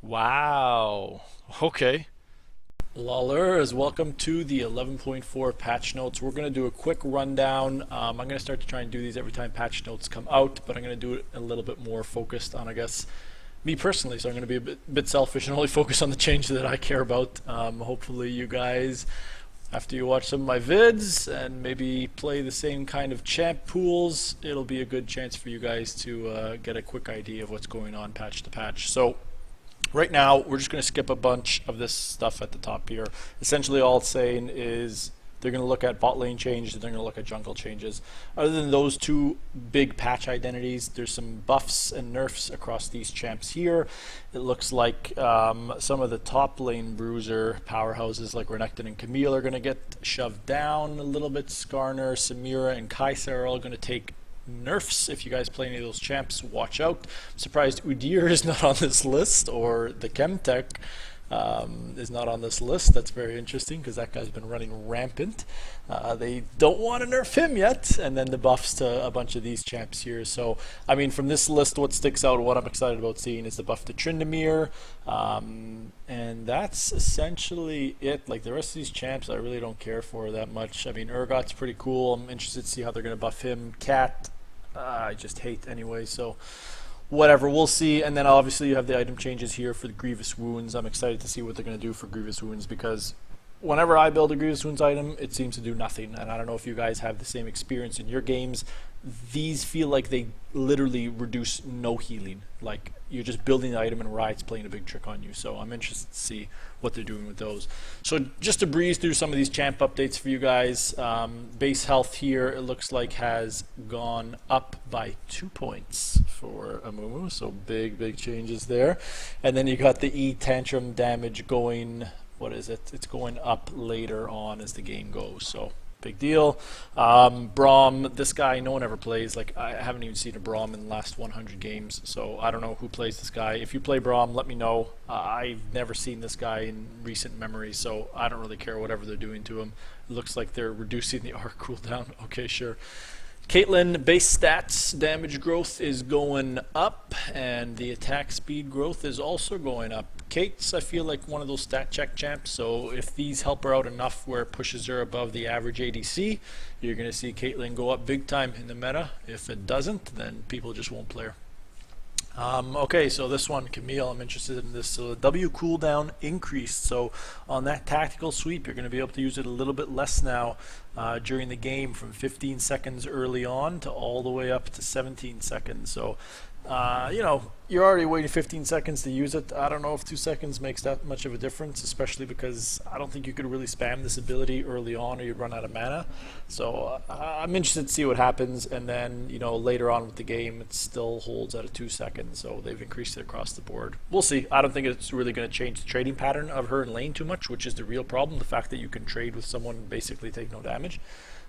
Wow. Okay. Lawlers, welcome to the 11.4 patch notes. We're going to do a quick rundown. I'm going to start to try and do these every time patch notes come out, but I'm going to do it a little bit more focused on, I guess, me personally. So I'm going to be a bit selfish and only focus on the change that I care about. Hopefully you guys, after you watch some of my vids and maybe play the same kind of champ pools, it'll be a good chance for you guys to get a quick idea of what's going on patch to patch. So right now, we're just going to skip a bunch of this stuff at the top here. Essentially, all it's saying is they're going to look at bot lane changes, they're going to look at jungle changes. Other than those two big patch identities, there's some buffs and nerfs across these champs here. It looks like some of the top lane bruiser powerhouses like Renekton and Camille are going to get shoved down a little bit. Skarner, Samira, and Kaisa are all going to take nerfs. If you guys play any of those champs, watch out. I'm surprised Udyr is not on this list, or the Chemtech is not on this list. That's very interesting because that guy's been running rampant. They don't want to nerf him yet. And then the buffs to a bunch of these champs here. So, I mean, from this list, what sticks out, what I'm excited about seeing is the buff to Tryndamere. And that's essentially it. Like the rest of these champs, I really don't care for that much. I mean, Urgot's pretty cool. I'm interested to see how they're going to buff him. Cat, I just hate anyway, so whatever, we'll see. And then obviously you have the item changes here for the Grievous Wounds. I'm excited to see what they're going to do for Grievous Wounds because whenever I build a Grievous Wounds item, it seems to do nothing. And I don't know if you guys have the same experience in your games. These feel like they literally reduce no healing. Like you're just building the item and Riot's playing a big trick on you. So I'm interested to see what they're doing with those. So just to breeze through some of these champ updates for you guys. Base health here, it looks like has gone up by 2 points for Amumu. So big changes there. And then you got the E tantrum damage going, what is it? It's going up later on as the game goes. So big deal. Braum, this guy, no one ever plays. Like, I haven't even seen a Braum in the last 100 games, so I don't know who plays this guy. If you play Braum, let me know. I've never seen this guy in recent memory, so I don't really care whatever they're doing to him. It looks like they're reducing the arc cooldown. Okay, sure. Caitlyn, base stats, damage growth is going up, and the attack speed growth is also going up. Kate's, I feel like one of those stat check champs, so if these help her out enough where it pushes her above the average ADC, you're going to see Caitlyn go up big time in the meta. If it doesn't, then people just won't play her. Okay, so this one, Camille, I'm interested in this. So the W cooldown increased. So on that tactical sweep, you're going to be able to use it a little bit less now during the game, from 15 seconds early on to all the way up to 17 seconds. So, you know, you're already waiting 15 seconds to use it. I don't know if 2 seconds makes that much of a difference, especially because I don't think you could really spam this ability early on or you'd run out of mana. So I'm interested to see what happens. And then, you know, later on with the game, it still holds at a 2 seconds. So they've increased it across the board. We'll see. I don't think it's really going to change the trading pattern of her in lane too much, which is the real problem. The fact that you can trade with someone and basically take no damage.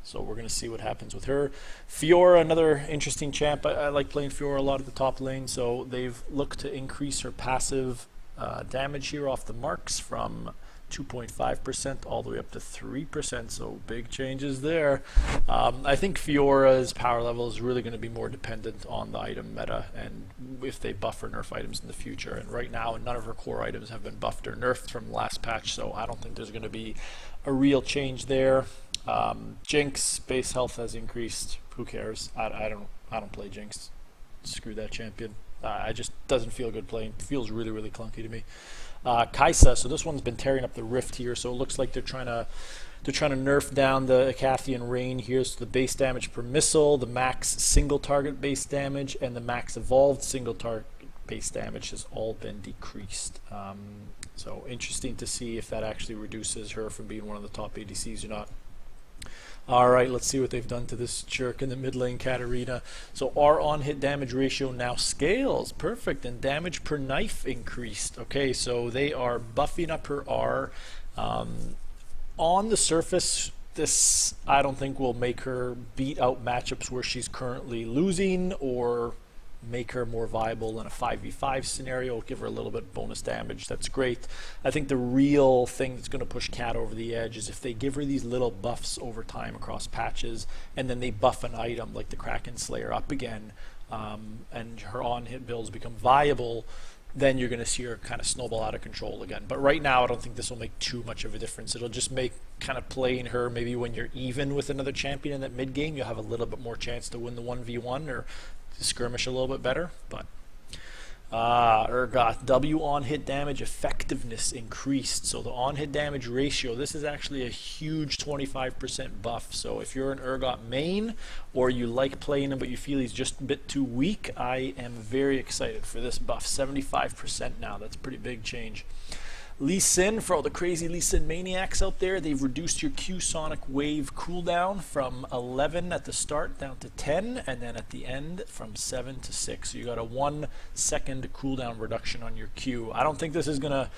So we're going to see what happens with her. Fiora, another interesting champ. I like playing Fiora a lot at the top lane. So they've looked to increase her passive damage here off the marks from 2.5% all the way up to 3%. So big changes there. I think Fiora's power level is really going to be more dependent on the item meta and if they buff or nerf items in the future. And right now, none of her core items have been buffed or nerfed from the last patch. So I don't think there's going to be a real change there. Jinx base health has increased. Who cares? I don't play Jinx. Screw that champion. It just doesn't feel good playing. It feels really clunky to me. Kaisa, so this one's been tearing up the rift here. So it looks like they're trying to nerf down the Acathian Rain here. So the base damage per missile, the max single target base damage, and the max evolved single target base damage has all been decreased. So interesting to see if that actually reduces her from being one of the top ADCs or not. Alright, let's see what they've done to this jerk in the mid lane, Katarina. So our on-hit damage ratio now scales. Perfect. And damage per knife increased. Okay, so they are buffing up her R. On the surface, this I don't think will make her beat out matchups where she's currently losing or make her more viable in a 5v5 scenario, give her a little bit bonus damage. That's great. I think the real thing that's going to push Cat over the edge is if they give her these little buffs over time across patches, and then they buff an item like the Kraken Slayer up again, and her on-hit builds become viable. then you're going to see her kind of snowball out of control again. But right now, I don't think this will make too much of a difference. It'll just make kind of playing her maybe when you're even with another champion in that mid game, you'll have a little bit more chance to win the 1v1 or skirmish a little bit better. But Urgot, W on hit damage effectiveness increased. So the on hit damage ratio, this is actually a huge 25% buff. So if you're an Urgot main or you like playing him but you feel he's just a bit too weak, I am very excited for this buff. 75% now, that's a pretty big change. Lee Sin, for all the crazy Lee Sin maniacs out there, they've reduced your Q Sonic Wave cooldown from 11 at the start down to 10, and then at the end from 7 to 6. So you got a 1 second cooldown reduction on your Q. I don't think this is going to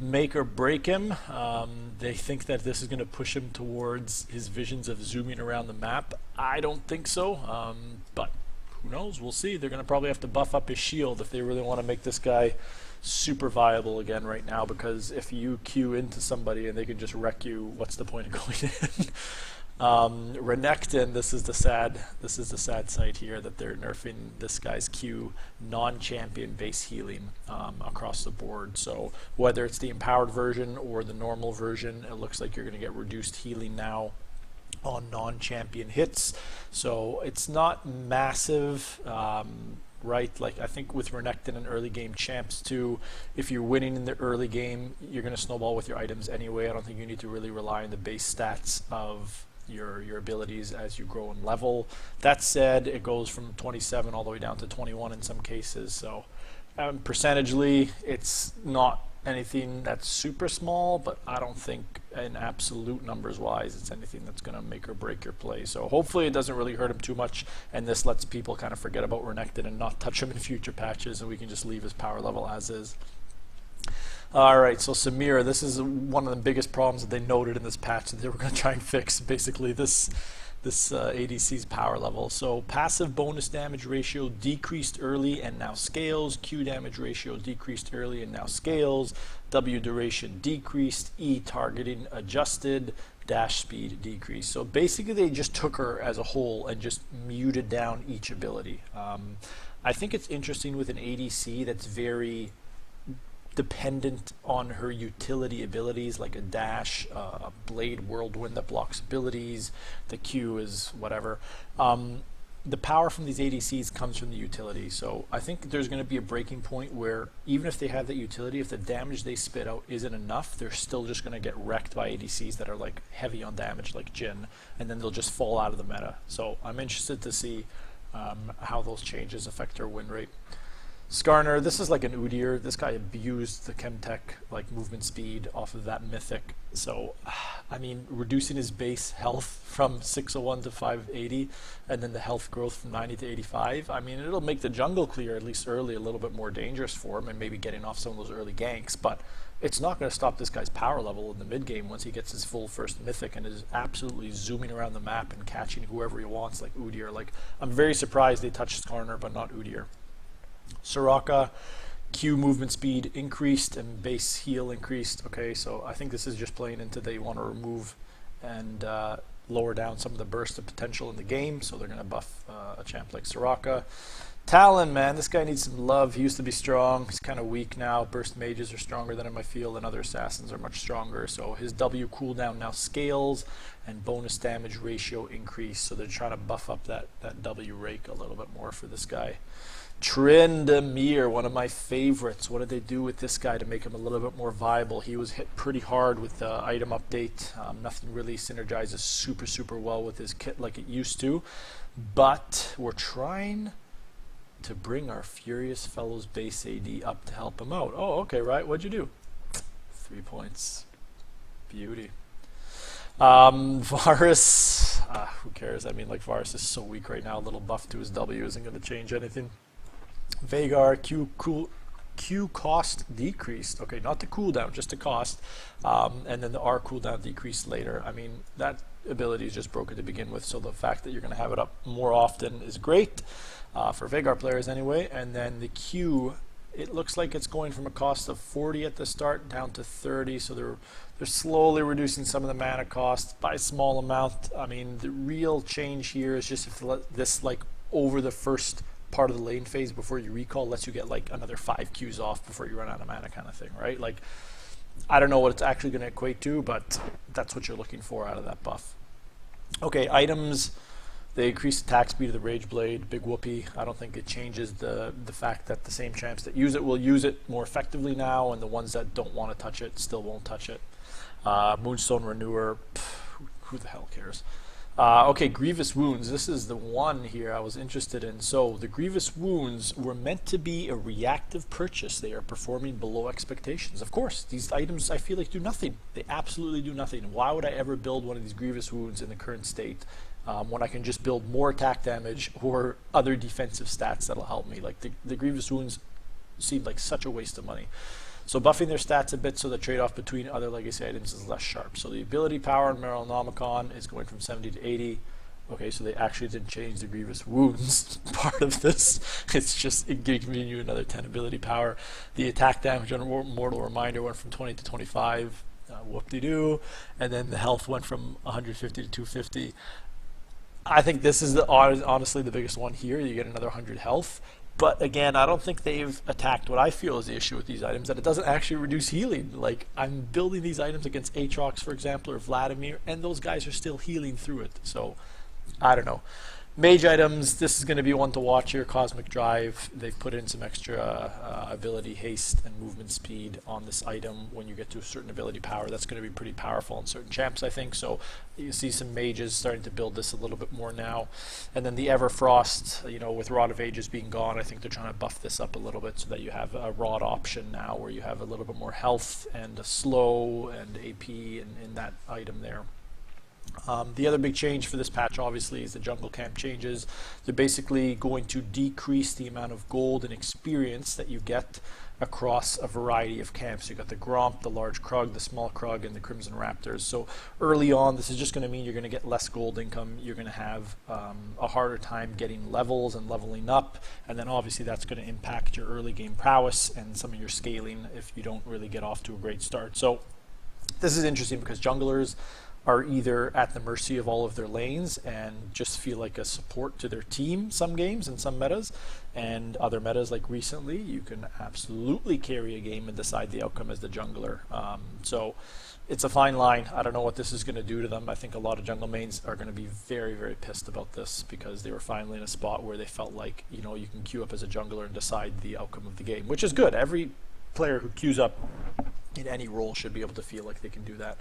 make or break him. They think that this is going to push him towards his visions of zooming around the map. I don't think so, but who knows? We'll see. They're going to probably have to buff up his shield if they really want to make this guy super viable again right now, because if you queue into somebody and they can just wreck you, what's the point of going in? Renekton, this is the sad side here, that they're nerfing this guy's Q non-champion base healing across the board. So whether it's the empowered version or the normal version, it looks like you're going to get reduced healing now on non-champion hits. So it's not massive, right? Like, I think with Renekton and early game champs too, if you're winning in the early game, you're going to snowball with your items anyway. I don't think you need to really rely on the base stats of your abilities as you grow in level. That said, it goes from 27 all the way down to 21 in some cases. So percentagely, it's not anything that's super small, but I don't think in absolute numbers wise it's anything that's going to make or break your play. So hopefully it doesn't really hurt him too much, and this lets people kind of forget about Renekton and not touch him in future patches, and we can just leave his power level as is. Alright, so Samira, this is one of the biggest problems that they noted in this patch that they were going to try and fix, basically this ADC's power level. So passive bonus damage ratio decreased early and now scales. Q damage ratio decreased early and now scales. W duration decreased. E targeting adjusted. Dash speed decreased. So basically they just took her as a whole and just muted down each ability. I think it's interesting with an ADC that's very dependent on her utility abilities, like a dash, a blade whirlwind that blocks abilities, the Q is whatever. The power from these ADCs comes from the utility. So I think there's going to be a breaking point where even if they have that utility, if the damage they spit out isn't enough, they're still just going to get wrecked by ADCs that are like heavy on damage, like Jhin, and then they'll just fall out of the meta. So I'm interested to see how those changes affect their win rate. Skarner, this is like an Udyr. This guy abused the Chemtech like movement speed off of that mythic. So, I mean, reducing his base health from 601 to 580, and then the health growth from 90 to 85. I mean, it'll make the jungle clear, at least early, a little bit more dangerous for him, and maybe getting off some of those early ganks. But it's not going to stop this guy's power level in the mid game once he gets his full first mythic and is absolutely zooming around the map and catching whoever he wants, like Udyr. Like, I'm very surprised they touched Skarner, but not Udyr. Soraka, Q movement speed increased and base heal increased. Okay, so I think this is just playing into they want to remove and lower down some of the burst of potential in the game, so they're going to buff a champ like Soraka. Talon, man, this guy needs some love. He used to be strong. He's kind of weak now. Burst mages are stronger than him, I feel, and other assassins are much stronger. So his W cooldown now scales and bonus damage ratio increase. So they're trying to buff up that W rake a little bit more for this guy. Tryndamere, one of my favorites. What did they do with this guy to make him a little bit more viable? He was hit pretty hard with the item update. Nothing really synergizes super well with his kit like it used to. But we're trying to bring our Furious Fellows base AD up to help him out. Oh, okay, right. What'd you do? 3 points. Beauty. Varus, who cares? I mean, like, Varus is so weak right now. A little buff to his W isn't going to change anything. Veigar, Q cost decreased. Okay, not the cooldown, just the cost. And then the R cooldown decreased later. I mean, that ability is just broken to begin with, so the fact that you're going to have it up more often is great, for Veigar players anyway. And then the Q, it looks like it's going from a cost of 40 at the start down to 30, so they're slowly reducing some of the mana cost by a small amount. I mean, the real change here is just if this, like, over the first part of the lane phase before you recall lets you get like another 5 Qs off before you run out of mana kind of thing, right? Like, I don't know what it's actually going to equate to, but that's what you're looking for out of that buff. Okay, items. They increase attack speed of the Rage Blade, big whoopee. I don't think it changes the fact that the same champs that use it will use it more effectively now, and the ones that don't want to touch it still won't touch it. Moonstone Renewer, who the hell cares? Okay, Grievous Wounds. This is the one here I was interested in. So the Grievous Wounds were meant to be a reactive purchase. They are performing below expectations. Of course, these items I feel like do nothing. They absolutely do nothing. Why would I ever build one of these Grievous Wounds in the current state when I can just build more attack damage or other defensive stats that'll help me? Like the Grievous Wounds seem like such a waste of money. So buffing their stats a bit so the trade-off between other legacy items is less sharp. So the ability power in Meronomicon is going from 70 to 80. Okay, so they actually didn't change the Grievous Wounds part of this. It's just giving you another 10 ability power. The attack damage on Mortal Reminder went from 20 to 25. Whoop-de-doo. And then the health went from 150 to 250. I think this is honestly the biggest one here. You get another 100 health. But again, I don't think they've attacked what I feel is the issue with these items, that it doesn't actually reduce healing. Like, I'm building these items against Aatrox, for example, or Vladimir, and those guys are still healing through it. So, I don't know. Mage items, this is going to be one to watch here. Cosmic Drive, they've put in some extra ability, haste, and movement speed on this item. When you get to a certain ability power, that's going to be pretty powerful on certain champs, I think. So you see some mages starting to build this a little bit more now. And then the Everfrost, you know, with Rod of Ages being gone, I think they're trying to buff this up a little bit so that you have a Rod option now where you have a little bit more health and a slow and AP in that item there. The other big change for this patch obviously is the jungle camp changes. They're basically going to decrease the amount of gold and experience that you get across a variety of camps. You've got the Gromp, the large Krug, the small Krug, and the Crimson Raptors. So early on, this is just going to mean you're going to get less gold income. You're going to have a harder time getting levels and leveling up, and then obviously that's going to impact your early game prowess and some of your scaling if you don't really get off to a great start. So this is interesting because junglers are either at the mercy of all of their lanes and just feel like a support to their team some games and some metas, and other metas like recently you can absolutely carry a game and decide the outcome as the jungler. So it's a fine line. I don't know what this is going to do to them. I think a lot of jungle mains are going to be very, very pissed about this because they were finally in a spot where they felt like, you know, you can queue up as a jungler and decide the outcome of the game, which is good. Every player who queues up in any role should be able to feel like they can do that.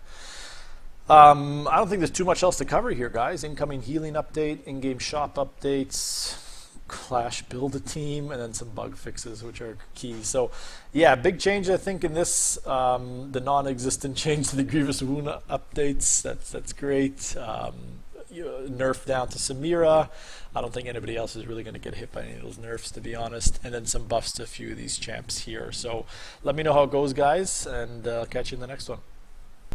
I don't think there's too much else to cover here, guys. Incoming healing update, in-game shop updates, Clash build a team, and then some bug fixes, which are key. So, yeah, big change, I think, in this. The non-existent change to the Grievous Wound updates. That's great. Nerf down to Samira. I don't think anybody else is really going to get hit by any of those nerfs, to be honest. And then some buffs to a few of these champs here. So, let me know how it goes, guys, and I'll catch you in the next one.